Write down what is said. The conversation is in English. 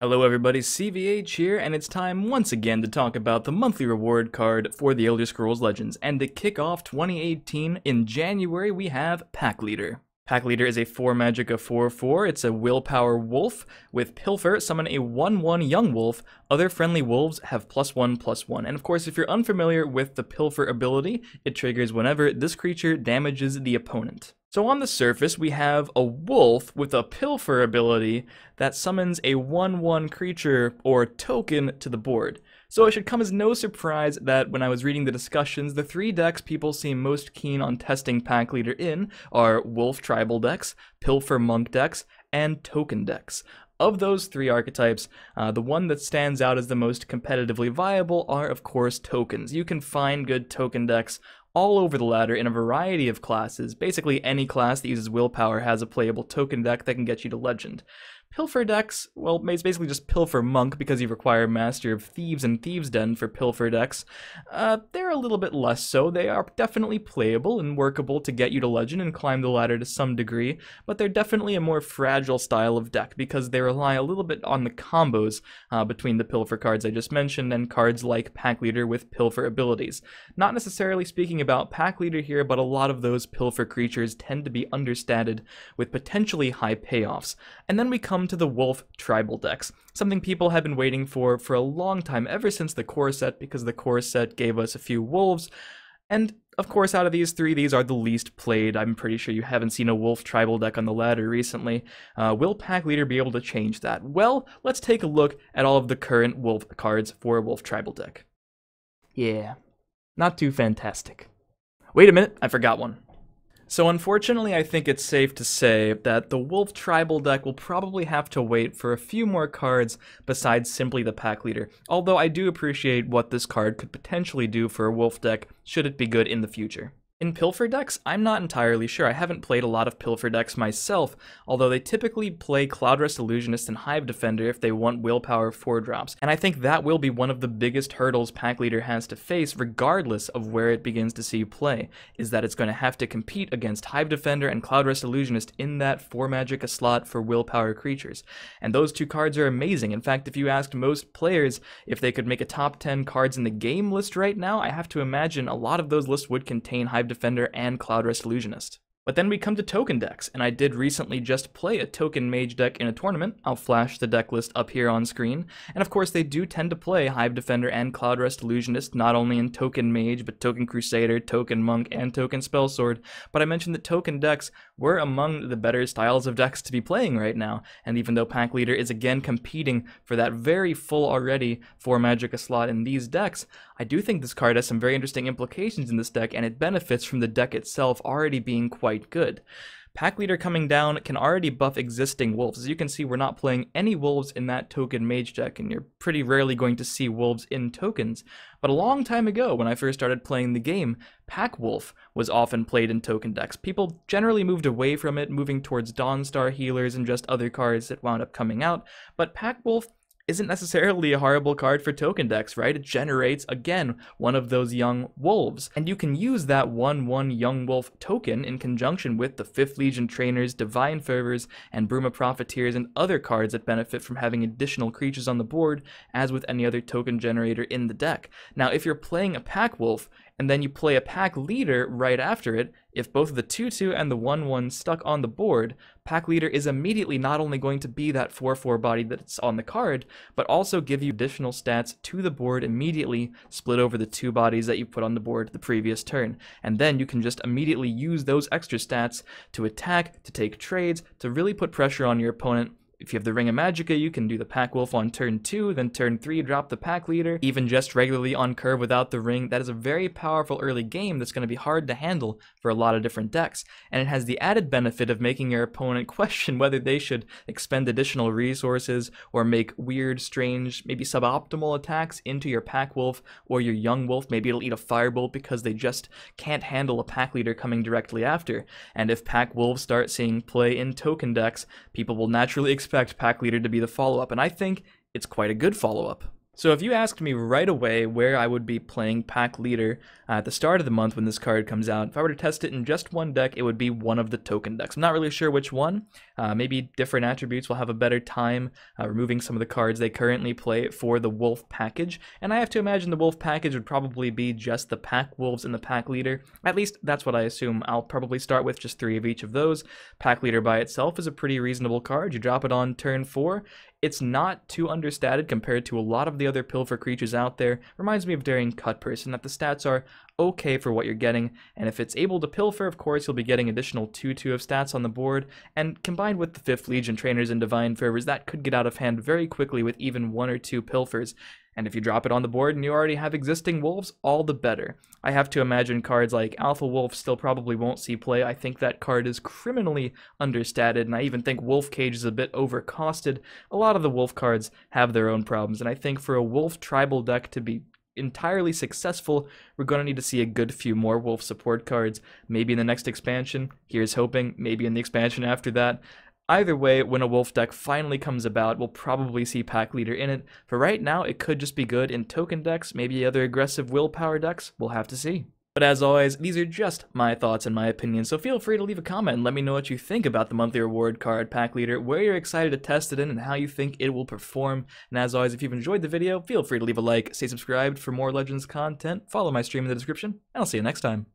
Hello everybody, CVH here, and it's time once again to talk about the monthly reward card for the Elder Scrolls Legends. And to kick off 2018, in January we have Pack Leader. Pack Leader is a 4 magic of 4/4. It's a willpower wolf with Pilfer. Summon a 1/1 young wolf. Other friendly wolves have +1/+1. And of course, if you're unfamiliar with the Pilfer ability, it triggers whenever this creature damages the opponent. So on the surface, we have a wolf with a Pilfer ability that summons a 1/1 creature or token to the board. So it should come as no surprise that when I was reading the discussions, the 3 decks people seem most keen on testing Pack Leader in are Wolf Tribal decks, Pilfer Monk decks, and Token decks. Of those 3 archetypes, the one that stands out as the most competitively viable are, of course, tokens. You can find good token decks all over the ladder in a variety of classes. Basically, any class that uses willpower has a playable token deck that can get you to Legend. Pilfer decks, well, it's basically just Pilfer Monk because you require Master of Thieves and Thieves' Den for Pilfer decks. They're a little bit less so. They are definitely playable and workable to get you to Legend and climb the ladder to some degree, but they're definitely a more fragile style of deck because they rely a little bit on the combos between the Pilfer cards I just mentioned and cards like Pack Leader with Pilfer abilities. Not necessarily speaking about Pack Leader here, but a lot of those Pilfer creatures tend to be understated with potentially high payoffs. And then we come to the Wolf Tribal decks, something people have been waiting for a long time, ever since the core set, because the core set gave us a few wolves, and of course out of these 3, these are the least played. I'm pretty sure you haven't seen a Wolf Tribal deck on the ladder recently. Will Pack Leader be able to change that? Well, let's take a look at all of the current Wolf cards for a Wolf Tribal deck. Yeah, not too fantastic. Wait a minute, I forgot one. So unfortunately, I think it's safe to say that the Wolf Tribal deck will probably have to wait for a few more cards besides simply the Pack Leader, although I do appreciate what this card could potentially do for a Wolf deck should it be good in the future. In Pilfer decks, I'm not entirely sure. I haven't played a lot of Pilfer decks myself, although they typically play Cloudrest Illusionist and Hive Defender if they want willpower 4-drops, and I think that will be one of the biggest hurdles Pack Leader has to face regardless of where it begins to see play, is that it's going to have to compete against Hive Defender and Cloudrest Illusionist in that 4 magic a slot for willpower creatures. And those 2 cards are amazing. In fact, if you asked most players if they could make a top 10 cards in the game list right now, I have to imagine a lot of those lists would contain Hive Defender and Cloudrest Illusionist. But then we come to token decks, and I did recently just play a token mage deck in a tournament. I'll flash the deck list up here on screen, and of course they do tend to play Hive Defender and Cloudrest Illusionist, not only in token mage, but token crusader, token monk, and token spellsword. But I mentioned that token decks were among the better styles of decks to be playing right now, and even though Pack Leader is again competing for that very full already 4 magic a slot in these decks, I do think this card has some very interesting implications in this deck, and it benefits from the deck itself already being quite good. Pack Leader coming down can already buff existing wolves. As you can see, we're not playing any wolves in that token mage deck, and you're pretty rarely going to see wolves in tokens. But a long time ago, when I first started playing the game, Pack Wolf was often played in token decks. People generally moved away from it, moving towards Dawnstar healers and just other cards that wound up coming out, but Pack Wolf isn't necessarily a horrible card for token decks, right? It generates, again, one of those young wolves. And you can use that 1/1 young wolf token in conjunction with the 5th Legion Trainers, Divine Fervors, and Bruma Profiteers, and other cards that benefit from having additional creatures on the board, as with any other token generator in the deck. Now, if you're playing a Pack Wolf, and then you play a Pack Leader right after it, if both the 2/2 and the 1/1 stuck on the board, Pack Leader is immediately not only going to be that 4/4 body that's on the card, but also give you additional stats to the board immediately, split over the 2 bodies that you put on the board the previous turn. And then you can just immediately use those extra stats to attack, to take trades, to really put pressure on your opponent. If you have the Ring of Magicka, you can do the Pack Wolf on turn 2, then turn 3 drop the Pack Leader, even just regularly on curve without the ring. That is a very powerful early game that's going to be hard to handle for a lot of different decks, and it has the added benefit of making your opponent question whether they should expend additional resources or make weird, strange, maybe suboptimal attacks into your Pack Wolf or your Young Wolf. Maybe it'll eat a Firebolt because they just can't handle a Pack Leader coming directly after. And if Pack Wolves start seeing play in token decks, people will naturally expect Pack Leader to be the follow-up, and I think it's quite a good follow-up. So if you asked me right away where I would be playing Pack Leader at the start of the month when this card comes out, if I were to test it in just one deck, it would be one of the token decks. I'm not really sure which one. Maybe different attributes will have a better time removing some of the cards they currently play for the Wolf package, and I have to imagine the Wolf package would probably be just the Pack Wolves and the Pack Leader. At least that's what I assume. I'll probably start with just 3 of each of those. Pack Leader by itself is a pretty reasonable card. You drop it on turn 4. It's not too understated compared to a lot of the other Pilfer creatures out there. Reminds me of Daring Cutpurse in that the stats are okay for what you're getting, and if it's able to Pilfer, of course, you'll be getting additional 2/2 of stats on the board, and combined with the 5th Legion Trainers and Divine Fervors, that could get out of hand very quickly with even 1 or 2 Pilfers. And if you drop it on the board and you already have existing wolves, all the better. I have to imagine cards like Alpha Wolf still probably won't see play. I think that card is criminally understated, and I even think Wolf Cage is a bit overcosted. A lot of the wolf cards have their own problems, and I think for a wolf tribal deck to be entirely successful, we're going to need to see a good few more wolf support cards, maybe in the next expansion. Here's hoping, maybe in the expansion after that. Either way, when a wolf deck finally comes about, we'll probably see Pack Leader in it. For right now, it could just be good in token decks, maybe other aggressive willpower decks. We'll have to see. But as always, these are just my thoughts and my opinions, so feel free to leave a comment and let me know what you think about the monthly reward card Pack Leader, where you're excited to test it in, and how you think it will perform. And as always, if you've enjoyed the video, feel free to leave a like, stay subscribed for more Legends content, follow my stream in the description, and I'll see you next time.